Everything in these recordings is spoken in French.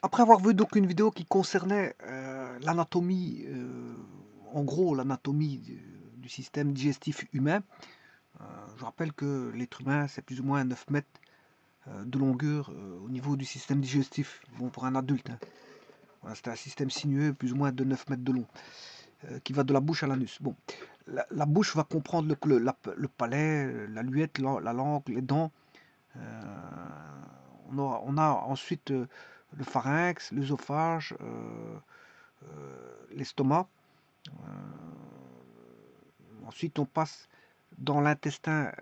Après avoir vu donc une vidéo qui concernait l'anatomie, en gros l'anatomie du système digestif humain, je rappelle que l'être humain c'est plus ou moins 9 mètres de longueur au niveau du système digestif, bon pour un adulte, hein. Voilà, c'est un système sinueux plus ou moins de 9 mètres de long, qui va de la bouche à l'anus. Bon, la bouche va comprendre le palais, la luette, la langue, les dents. On a ensuite le pharynx, l'œsophage, l'estomac. Ensuite, on passe dans l'intestin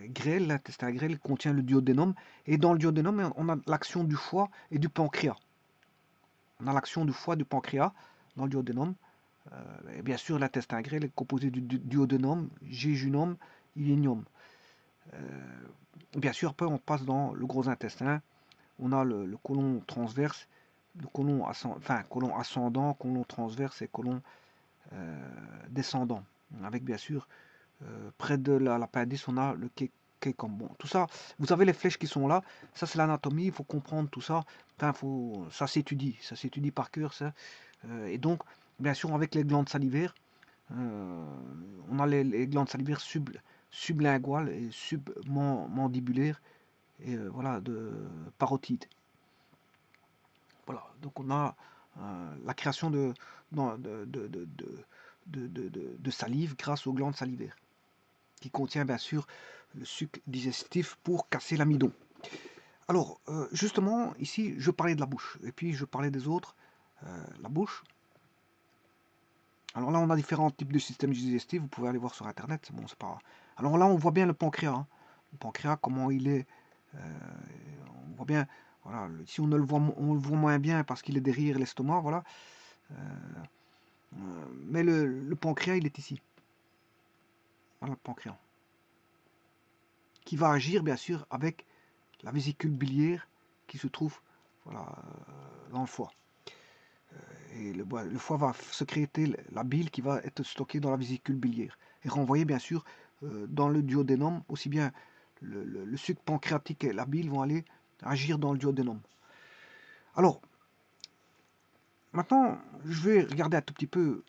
grêle. L'intestin grêle contient le duodénum. Et dans le duodénum, on a l'action du foie et du pancréas. On a l'action du foie et du pancréas dans le duodénum. Et bien sûr, l'intestin grêle est composé du duodénum, jéjunum, ilénium. Bien sûr, après, on passe dans le gros intestin. On a le côlon transverse, le côlon ascendant, côlon transverse et côlon descendant. Avec bien sûr, près de l'appendice, on a le kékon. Bon, tout ça, vous avez les flèches qui sont là. Ça, c'est l'anatomie. Il faut comprendre tout ça. Enfin, ça s'étudie par cœur. Ça. Et donc, bien sûr, avec les glandes salivaires, on a les glandes salivaires sublinguales et submandibulaires et voilà, de parotide. Voilà, donc on a la création de salive grâce aux glandes salivaires, qui contient bien sûr le suc digestif pour casser l'amidon. Alors, justement, ici, je parlais de la bouche, et puis je parlais des autres. La bouche. Alors là, on a différents types de systèmes digestifs, vous pouvez aller voir sur Internet, bon, c'est pas... Alors là, on voit bien le pancréas, hein. Le pancréas, comment il est... on voit bien, voilà, si on le voit moins bien parce qu'il est derrière l'estomac, voilà. Mais le pancréas, il est ici. Voilà le pancréas. Qui va agir, bien sûr, avec la vésicule biliaire qui se trouve voilà, dans le foie. Et le foie va sécréter la bile qui va être stockée dans la vésicule biliaire. Et renvoyer, bien sûr, dans le duodénum, aussi bien le suc pancréatique et la bile vont aller agir dans le duodénum. Alors, maintenant, je vais regarder un tout petit peu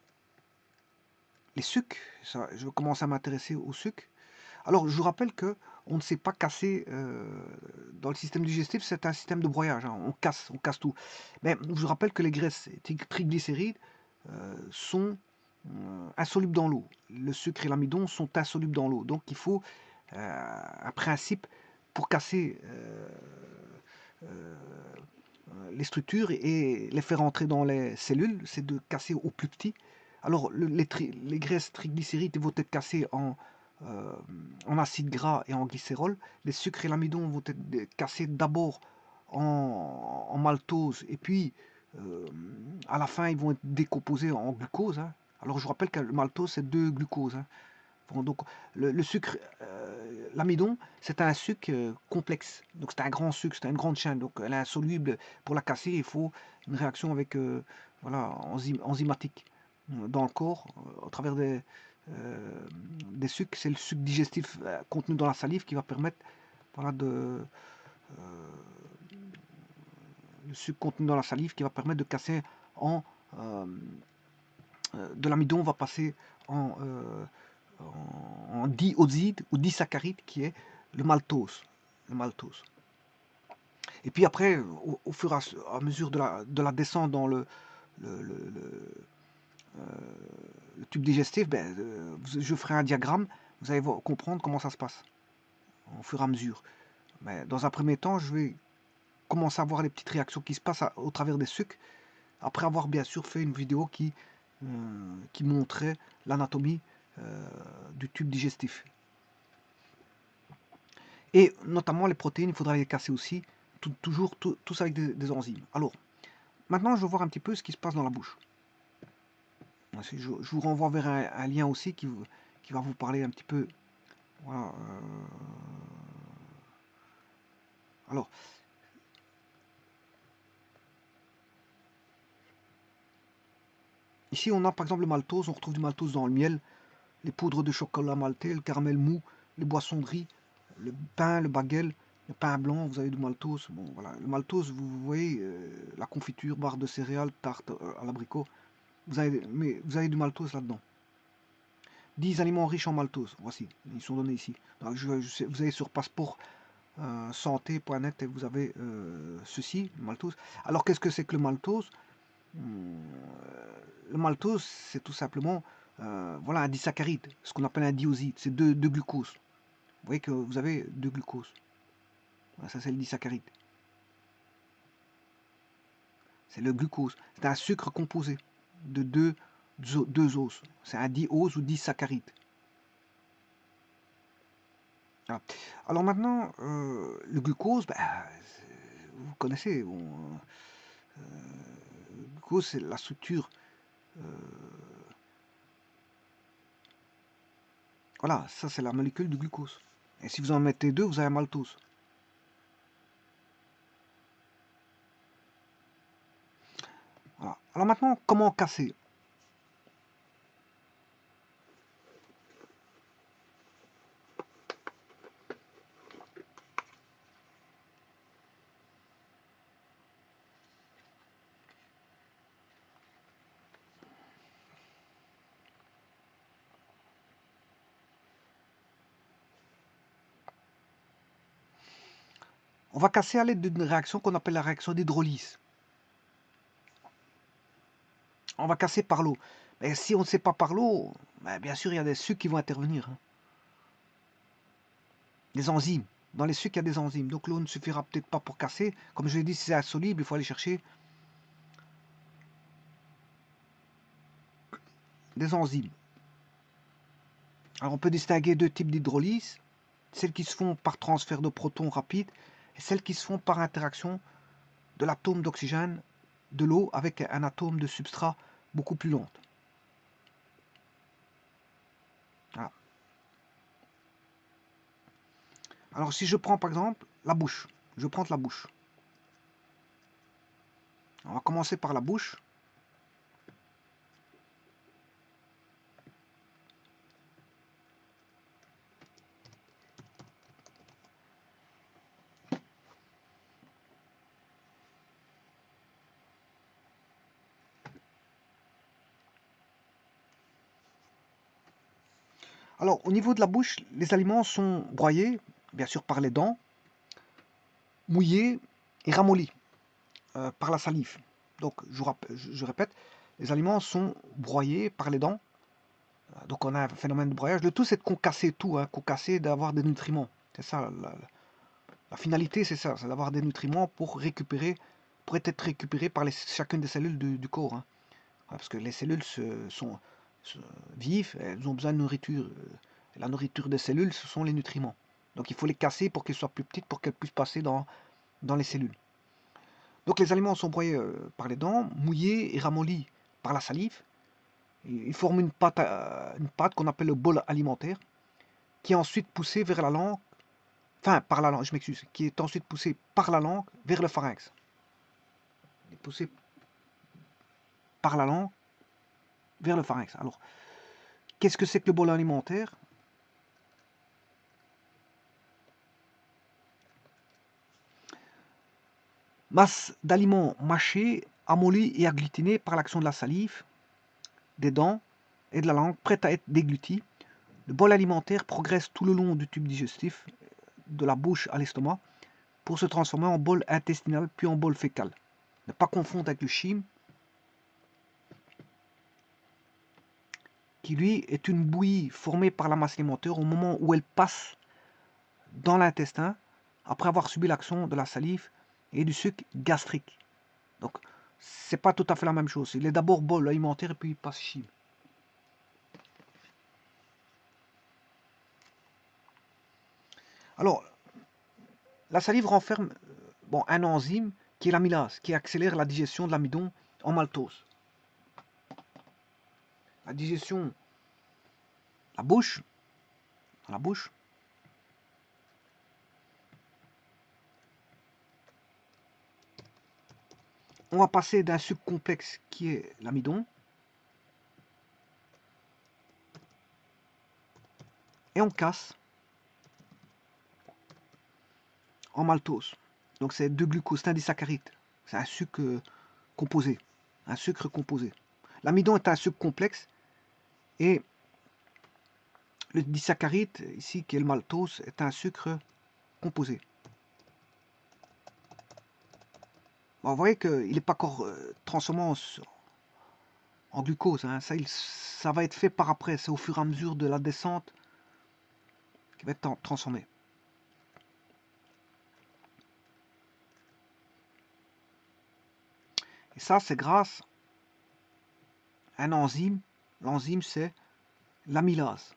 les sucs. Ça, je vais commencer à m'intéresser aux sucs. Alors, je vous rappelle que on ne sait pas casser dans le système digestif, c'est un système de broyage, hein. On casse tout. Mais je vous rappelle que les graisses triglycérides sont insolubles dans l'eau. Le sucre et l'amidon sont insolubles dans l'eau. Donc, il faut un principe pour casser les structures et les faire entrer dans les cellules, c'est de casser au plus petit. Alors, les graisses triglycérides vont être cassées en acide gras et en glycérol. Les sucres et l'amidon vont être cassés d'abord en maltose et puis à la fin ils vont être décomposés en glucose, hein. Alors je vous rappelle que le maltose c'est 2 glucoses, hein. Bon, donc le sucre, l'amidon, c'est un sucre complexe. Donc c'est un grand sucre, c'est une grande chaîne. Donc elle est insoluble. Pour la casser, il faut une réaction avec voilà, enzymatique dans le corps, au travers des sucres. C'est le sucre digestif contenu dans la salive qui va permettre voilà, le sucre contenu dans la salive qui va permettre de casser en de l'amidon va passer en dioside ou disaccharide qui est le maltose. Le maltose. Et puis après, au fur et à mesure de la descente dans le, le, le, le tube digestif, ben, je ferai un diagramme, vous allez comprendre comment ça se passe au fur et à mesure. Mais dans un premier temps, je vais commencer à voir les petites réactions qui se passent au travers des sucres, après avoir bien sûr fait une vidéo qui montrait l'anatomie du tube digestif. Et notamment les protéines, il faudra les casser aussi, toujours tous avec des enzymes. Alors, maintenant je vais voir un petit peu ce qui se passe dans la bouche. Je vous renvoie vers un lien aussi qui va vous parler un petit peu. Voilà, alors, ici on a par exemple le maltose, on retrouve du maltose dans le miel, les poudres de chocolat maltais, le caramel mou, les boissons de riz, le pain, le bagel, Le pain blanc, vous avez du maltose. Bon, voilà. Le maltose, vous voyez, la confiture, barre de céréales, tarte à l'abricot. Mais vous avez du maltose là-dedans. 10 aliments riches en maltose. Voici, ils sont donnés ici. Donc, vous allez sur passeport santé.net et vous avez ceci, le maltose. Alors, qu'est-ce que c'est que le maltose? Le maltose, c'est tout simplement voilà, un disaccharide, ce qu'on appelle un dioside. C'est deux glucose. Vous voyez que vous avez deux glucose. Voilà, ça, c'est le disaccharide. C'est le glucose. C'est un sucre composé de deux oses. C'est un diose ou disaccharide. Voilà. Alors maintenant, le glucose, ben, vous connaissez. Bon, le glucose, c'est la structure. Voilà, ça c'est la molécule du glucose. Et si vous en mettez deux, vous avez un maltose. Voilà. Alors maintenant, comment casser? On va casser à l'aide d'une réaction qu'on appelle la réaction d'hydrolyse. On va casser par l'eau. Mais si on ne sait pas par l'eau, ben, bien sûr, il y a des sucres qui vont intervenir. Hein. Des enzymes. Dans les sucres, il y a des enzymes. Donc l'eau ne suffira peut-être pas pour casser. Comme je l'ai dit, si c'est insoluble, il faut aller chercher des enzymes. Alors on peut distinguer deux types d'hydrolyse. Celles qui se font par transfert de protons rapide et celles qui se font par interaction de l'atome d'oxygène de l'eau avec un atome de substrat beaucoup plus lente. Voilà. Alors si je prends par exemple la bouche, je prends la bouche. On va commencer par la bouche. Alors au niveau de la bouche, les aliments sont broyés, bien sûr par les dents, mouillés et ramollis par la salive. Donc je répète, les aliments sont broyés par les dents. Donc on a un phénomène de broyage. Le tout c'est de concasser tout, hein, concasser, d'avoir des nutriments. C'est ça la finalité, c'est ça, c'est d'avoir des nutriments pour récupérer, pour être récupérés par chacune des cellules du corps. Hein. Parce que les cellules se vivent, elles ont besoin de nourriture. Et la nourriture des cellules, ce sont les nutriments. Donc il faut les casser pour qu'elles soient plus petites, pour qu'elles puissent passer dans les cellules. Donc les aliments sont broyés par les dents, mouillés et ramollis par la salive. Ils forment une pâte qu'on appelle le bol alimentaire, qui est ensuite poussée vers la langue, enfin par la langue, je m'excuse, qui est ensuite poussée par la langue vers le pharynx. Il est poussé par la langue vers le pharynx. Alors, qu'est-ce que c'est que le bol alimentaire? Masse d'aliments mâchés, amollis et agglutinés par l'action de la salive, des dents et de la langue, prête à être déglutie. Le bol alimentaire progresse tout le long du tube digestif, de la bouche à l'estomac, pour se transformer en bol intestinal puis en bol fécal. Ne pas confondre avec le chyme, qui lui est une bouillie formée par la masse alimentaire au moment où elle passe dans l'intestin, après avoir subi l'action de la salive et du suc gastrique. Donc, c'est pas tout à fait la même chose. Il est d'abord bol alimentaire et puis il passe chyme. Alors, la salive renferme un enzyme qui est l'amylase, qui accélère la digestion de l'amidon en maltose. La digestion, la bouche, dans la bouche, on va passer d'un sucre complexe qui est l'amidon, et on casse en maltose. Donc c'est 2 glucose, c'est un disaccharide. C'est un sucre composé. Un sucre composé. L'amidon est un sucre complexe et le disaccharide, ici qui est le maltose, est un sucre composé. Bon, vous voyez qu'il n'est pas encore transformé en glucose. Hein. Ça va être fait par après. C'est au fur et à mesure de la descente qui va être transformé. Et ça, c'est grâce à un enzyme. L'enzyme, c'est l'amylase.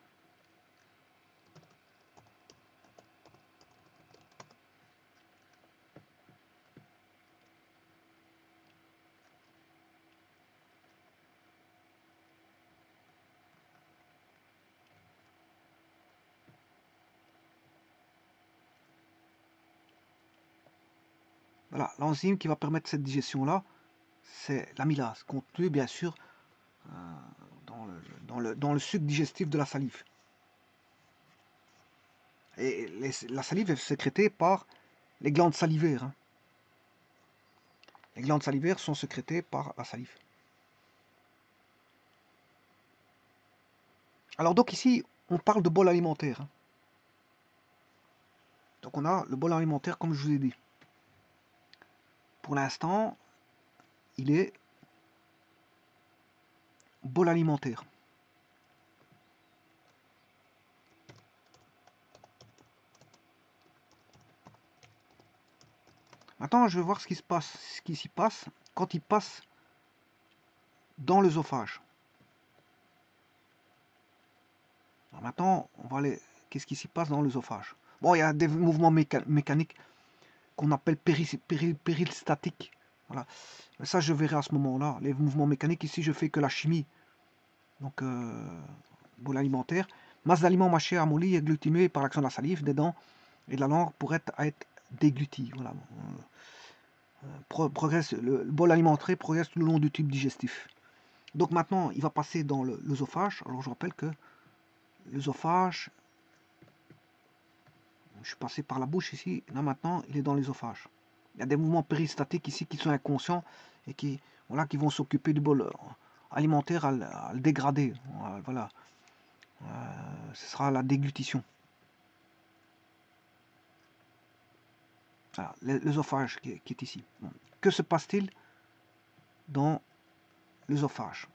Voilà, l'enzyme qui va permettre cette digestion-là, c'est l'amylase, contenue bien sûr dans le sucre digestif de la salive. Et la salive est sécrétée par les glandes salivaires. Hein. Les glandes salivaires sont sécrétées par la salive. Alors donc ici, on parle de bol alimentaire. Hein. Donc on a le bol alimentaire comme je vous ai dit. Pour l'instant, il est bol alimentaire. Maintenant, je vais voir ce qui s'y passe quand il passe dans l'œsophage. Maintenant, on va aller. Qu'est-ce qui s'y passe dans l'œsophage? Bon, il y a des mouvements mécaniques qu'on appelle péristaltiques. Voilà. Mais ça, je verrai à ce moment-là. Les mouvements mécaniques, ici, je fais que la chimie. Donc, bol alimentaire. Masse d'aliments mâchés, amollis et glutinés par l'action de la salive, des dents et de la langue pour être déglutis. Voilà. Le bol alimentaire progresse tout le long du tube digestif. Donc maintenant, il va passer dans l'œsophage. Alors je rappelle que l'œsophage, je suis passé par la bouche ici, là maintenant, il est dans l'œsophage. Il y a des mouvements péristaltiques ici qui sont inconscients et qui vont s'occuper du bol alimentaire à le dégrader. Voilà. Ce sera la déglutition. Voilà, l'œsophage qui est ici. Bon. Que se passe-t-il dans l'œsophage?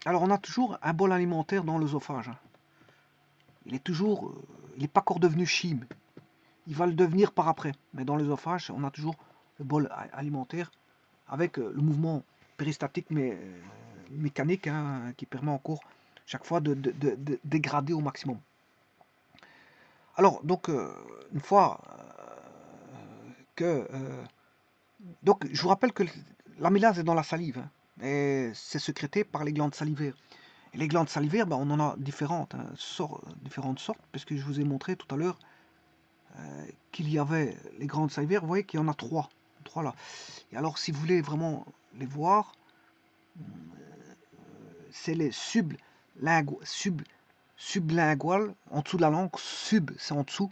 Alors on a toujours un bol alimentaire dans l'œsophage. Hein. Il n'est pas encore devenu chyme. Il va le devenir par après. Mais dans l'œsophage, on a toujours le bol alimentaire avec le mouvement péristaltique mais mécanique hein, qui permet encore chaque fois de dégrader au maximum. Alors donc une fois que donc je vous rappelle que l'amylase est dans la salive hein, et c'est sécrété par les glandes salivaires. Et les glandes salivaires, ben, on en a différentes sortes, puisque je vous ai montré tout à l'heure qu'il y avait les glandes salivaires. Vous voyez qu'il y en a trois là. Et alors, si vous voulez vraiment les voir, c'est les sublinguales, en dessous de la langue, c'est en dessous,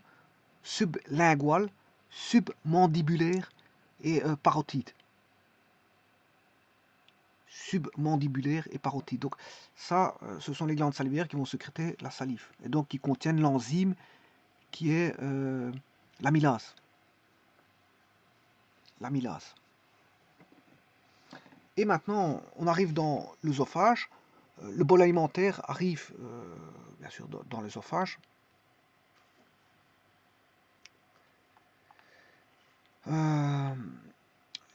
sublingual, submandibulaire et parotide. Submandibulaire et parotide. Donc ça, ce sont les glandes salivaires qui vont sécréter la salive et donc qui contiennent l'enzyme qui est l'amylase. L'amylase. Et maintenant, on arrive dans l'œsophage. Le bol alimentaire arrive bien sûr dans l'œsophage.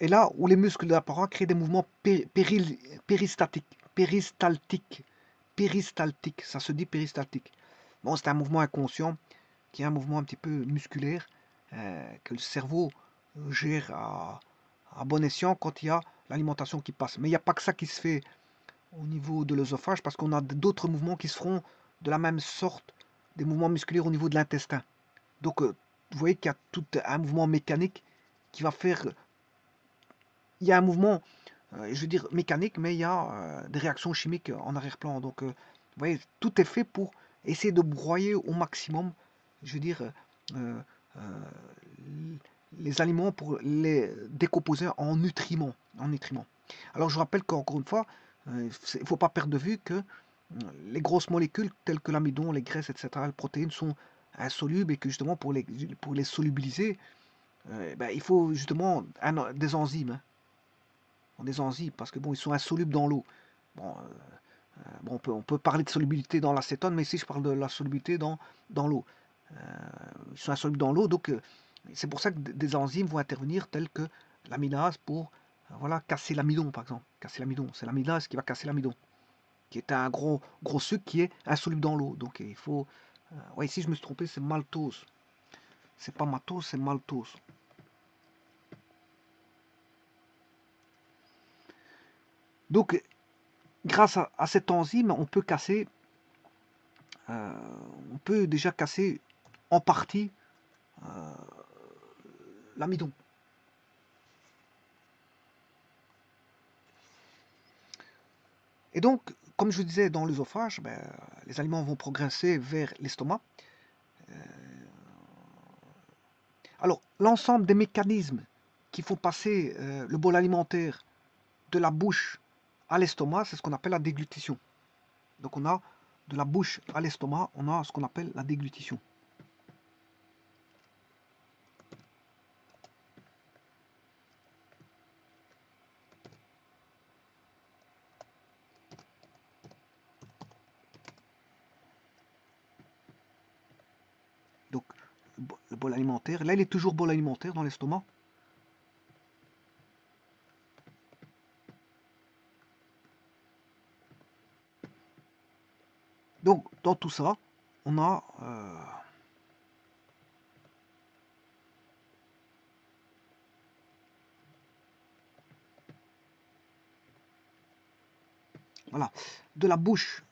Et là où les muscles de la paroi créent des mouvements péristaltiques. Ça se dit péristaltique. Bon, c'est un mouvement inconscient qui est un mouvement un petit peu musculaire que le cerveau gère à bon escient quand il y a l'alimentation qui passe. Mais il n'y a pas que ça qui se fait au niveau de l'œsophage parce qu'on a d'autres mouvements qui se feront de la même sorte, des mouvements musculaires au niveau de l'intestin. Donc vous voyez qu'il y a tout un mouvement mécanique qui va faire il y a un mouvement, je veux dire mécanique, mais il y a des réactions chimiques en arrière-plan. Donc, vous voyez, tout est fait pour essayer de broyer au maximum, je veux dire, euh, euh, les aliments pour les décomposer en nutriments. Alors, je rappelle qu'encore une fois, il ne faut pas perdre de vue que les grosses molécules telles que l'amidon, les graisses, etc., les protéines sont insolubles et que justement pour les solubiliser, ben, il faut justement des enzymes. Hein. Des enzymes, parce que bon, ils sont insolubles dans l'eau. Bon, bon, on peut parler de solubilité dans l'acétone, mais ici je parle de la solubilité dans l'eau. Ils sont insolubles dans l'eau, donc c'est pour ça que des enzymes vont intervenir telles que l'amylase pour voilà, casser l'amidon, par exemple. Casser l'amidon, c'est l'amylase qui va casser l'amidon, qui est un gros sucre qui est insoluble dans l'eau. Donc il faut... ouais, ici je me suis trompé, c'est maltose. C'est pas maltose, c'est maltose. Donc grâce à cette enzyme, on peut déjà casser en partie l'amidon. Et donc, comme je disais dans l'œsophage, ben, les aliments vont progresser vers l'estomac. Alors, l'ensemble des mécanismes qui font passer le bol alimentaire de la bouche à l'estomac, c'est ce qu'on appelle la déglutition. Donc, on a de la bouche à l'estomac, on a ce qu'on appelle la déglutition. Donc, le bol alimentaire, là, il est toujours bol alimentaire dans l'estomac. Donc, dans tout ça, on a voilà, de la bouche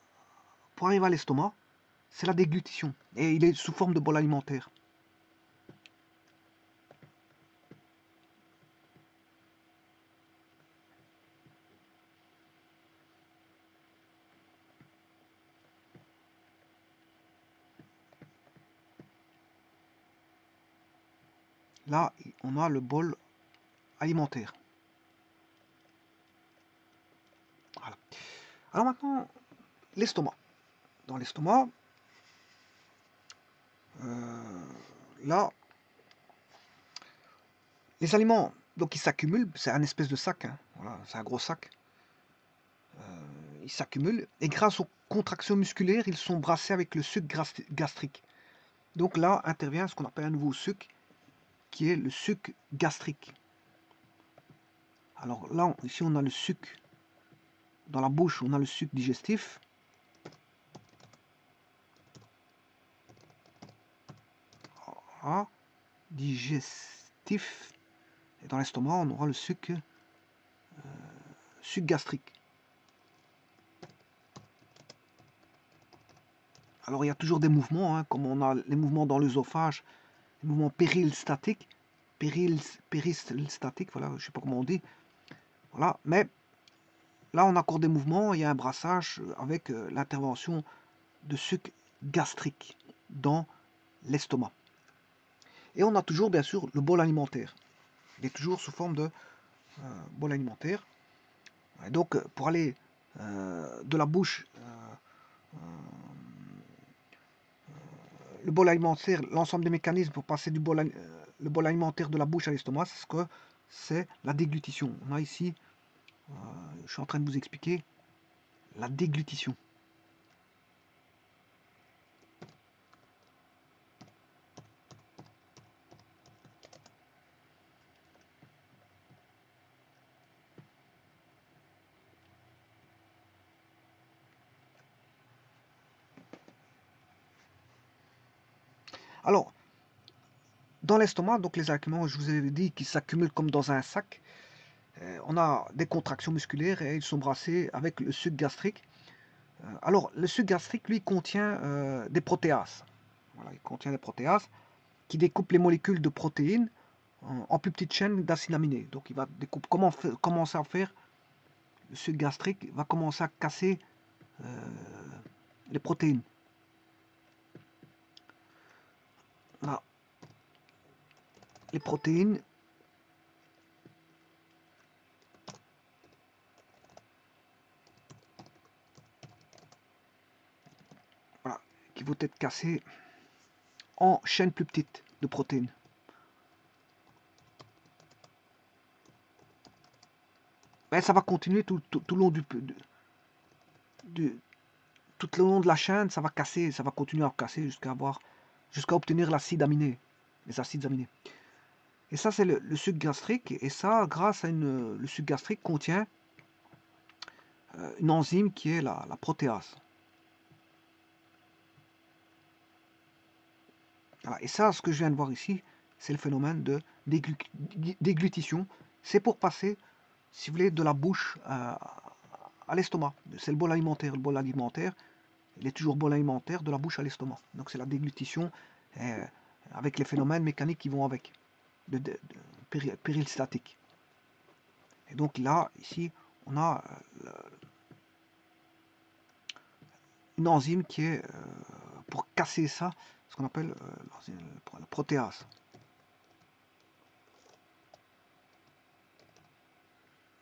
pour arriver à l'estomac, c'est la déglutition. Et il est sous forme de bol alimentaire. Là, on a le bol alimentaire. Voilà. Alors maintenant, l'estomac. Dans l'estomac, là, les aliments, donc ils s'accumulent, c'est un espèce de sac, hein, voilà, c'est un gros sac. Ils s'accumulent et grâce aux contractions musculaires, ils sont brassés avec le suc gastrique. Donc là intervient ce qu'on appelle un nouveau suc, qui est le suc gastrique. Alors là, ici on a le suc, dans la bouche on a le suc digestif. Ah, digestif. Et dans l'estomac, on aura le suc gastrique. Alors il y a toujours des mouvements, hein, comme on a les mouvements dans l'œsophage, les mouvements péristaltiques, voilà, je ne sais pas comment on dit. Voilà, mais là on a encore des mouvements, il y a un brassage avec l'intervention de suc gastrique dans l'estomac. Et on a toujours bien sûr le bol alimentaire. Il est toujours sous forme de bol alimentaire. Et donc pour aller de la bouche, le bol alimentaire, l'ensemble des mécanismes pour passer le bol alimentaire de la bouche à l'estomac, c'est ce que c'est la déglutition. On a ici, je suis en train de vous expliquer la déglutition. Alors, dans l'estomac, donc les aliments, je vous avais dit qu'ils s'accumulent comme dans un sac. On a des contractions musculaires et ils sont brassés avec le suc gastrique. Alors, le suc gastrique, lui, contient des protéases. Voilà, il contient des protéases qui découpent les molécules de protéines en plus petites chaînes d'acides aminés. Donc il va découper, commencer à faire, le suc gastrique va commencer à casser les protéines. Là, les protéines, voilà, qui vont être cassées en chaînes plus petites de protéines. Ben, ça va continuer tout le long tout le long de la chaîne, ça va casser, ça va continuer à casser jusqu'à obtenir l'acide aminé, les acides aminés. Et ça, c'est le suc gastrique. Et ça, grâce à le suc gastrique contient une enzyme qui est la protéase. Voilà. Et ça, ce que je viens de voir ici, c'est le phénomène de déglutition. C'est pour passer, si vous voulez, de la bouche à l'estomac. C'est le bol alimentaire. Le bol alimentaire, il est toujours bol alimentaire de la bouche à l'estomac. Donc c'est la déglutition avec les phénomènes mécaniques qui vont avec, de péristaltique. Et donc là, ici, on a une enzyme qui est pour casser ça, ce qu'on appelle la protéase.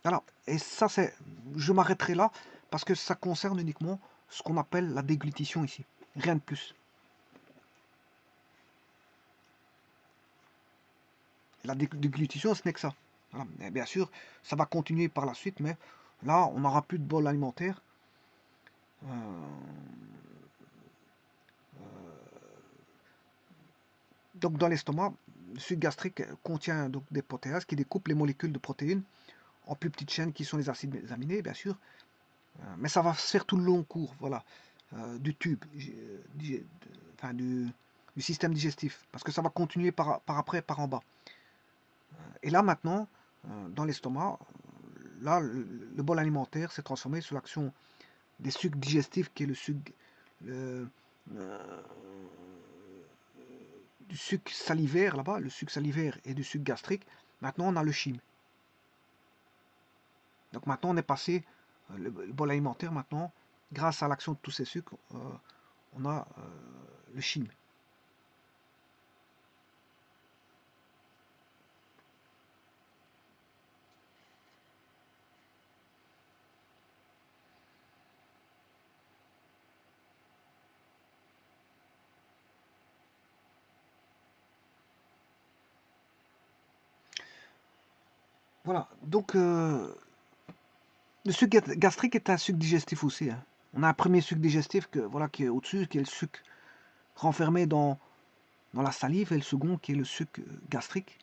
Alors, et ça, je m'arrêterai là parce que ça concerne uniquement ce qu'on appelle la déglutition ici, rien de plus. La déglutition, ce n'est que ça. Voilà. Et bien sûr, ça va continuer par la suite, mais là, on n'aura plus de bol alimentaire. Donc dans l'estomac, le suc gastrique contient donc des protéases qui découpent les molécules de protéines en plus petites chaînes qui sont les acides aminés, bien sûr. Mais ça va se faire tout le long cours, voilà, du tube, enfin, du système digestif, parce que ça va continuer par après, par en bas. Et là maintenant, dans l'estomac, là, le bol alimentaire s'est transformé sous l'action des sucs digestifs, qui est du suc salivaire là-bas, le suc salivaire et du suc gastrique. Maintenant, on a le chyme. Donc maintenant, on est passé, le bol alimentaire maintenant, grâce à l'action de tous ces sucres, on a le chyme. Voilà, donc le suc gastrique est un suc digestif aussi. Hein. On a un premier suc digestif voilà, qui est au-dessus, qui est le suc renfermé dans la salive, et le second qui est le suc gastrique.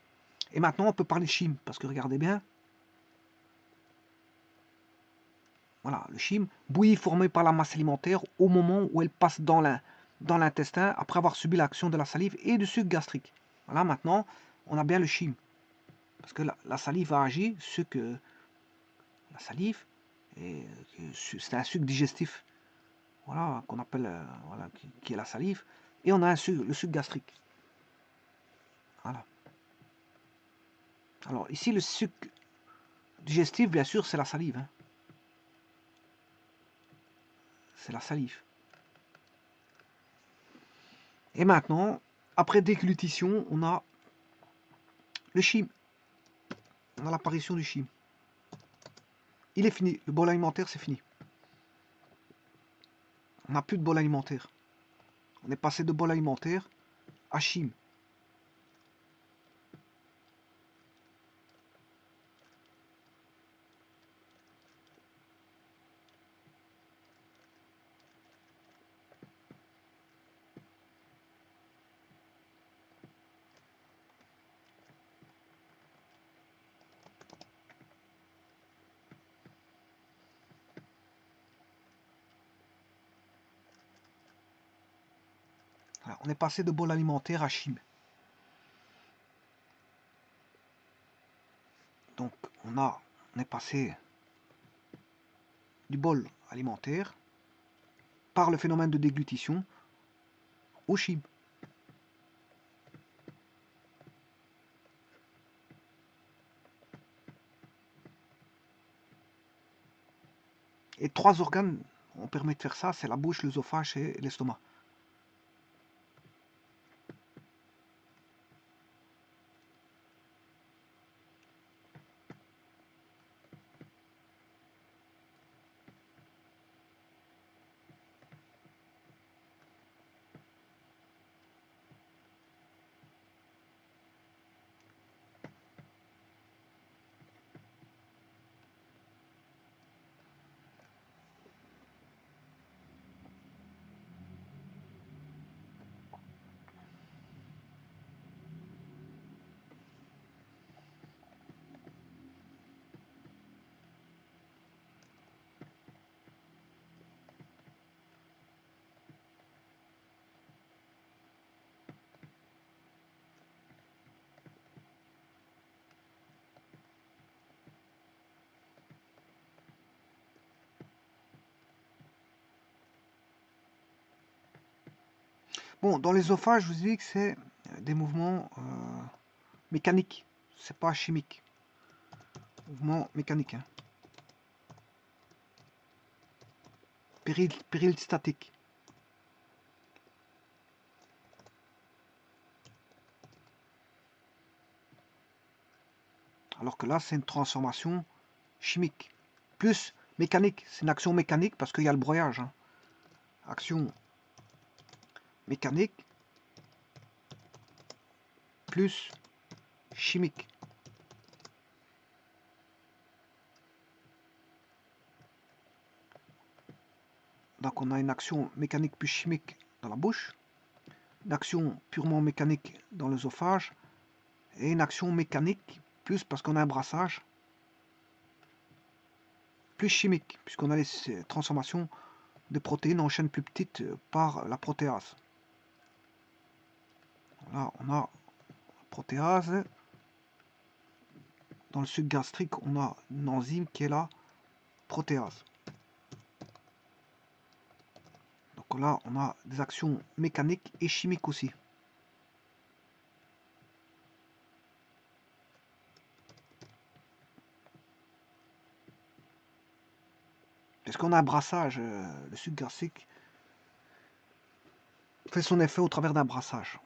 Et maintenant, on peut parler de chyme, parce que regardez bien, voilà, le chyme, bouillie formée par la masse alimentaire au moment où elle passe dans l'intestin après avoir subi l'action de la salive et du suc gastrique. Voilà, maintenant, on a bien le chyme. Parce que la salive a agi, la salive, c'est un suc digestif, voilà, qu'on appelle, voilà, qui est la salive, et on a le suc gastrique. Voilà. Alors ici, le suc digestif, bien sûr, c'est la salive. Hein. C'est la salive. Et maintenant, après déglutition, on a le chyme. On a l'apparition du chyme. Il est fini. Le bol alimentaire, c'est fini. On n'a plus de bol alimentaire. On est passé de bol alimentaire à chyme. Voilà, on est passé de bol alimentaire à chyme. Donc on est passé du bol alimentaire par le phénomène de déglutition au chyme. Et 3 organes ont permis de faire ça, c'est la bouche, l'œsophage et l'estomac. Bon, dans l'œsophage, je vous dis que c'est des mouvements mécaniques, c'est pas chimique. Mouvement mécanique. Hein. Péristaltique. Alors que là, c'est une transformation chimique. Plus mécanique, c'est une action mécanique parce qu'il y a le broyage. Hein. Action mécanique plus chimique. Donc on a une action mécanique plus chimique dans la bouche, une action purement mécanique dans l'œsophage et une action mécanique plus parce qu'on a un brassage plus chimique puisqu'on a les transformations de protéines en chaînes plus petites par la protéase. Là on a la protéase. Dans le suc gastrique, on a une enzyme qui est la protéase. Donc là, on a des actions mécaniques et chimiques aussi. Parce qu'on a un brassage, le suc gastrique fait son effet au travers d'un brassage.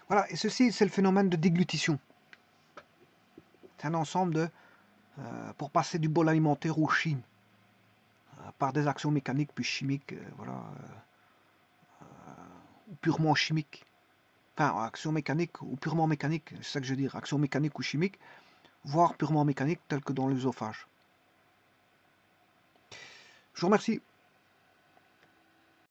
Voilà, et ceci, c'est le phénomène de déglutition. C'est un ensemble de... pour passer du bol alimentaire au chyme, par des actions mécaniques puis chimiques, voilà, ou purement chimiques. Enfin, action mécanique ou purement mécanique, c'est ça que je veux dire, action mécanique ou chimique, voire purement mécanique, tel que dans l'œsophage. Je vous remercie.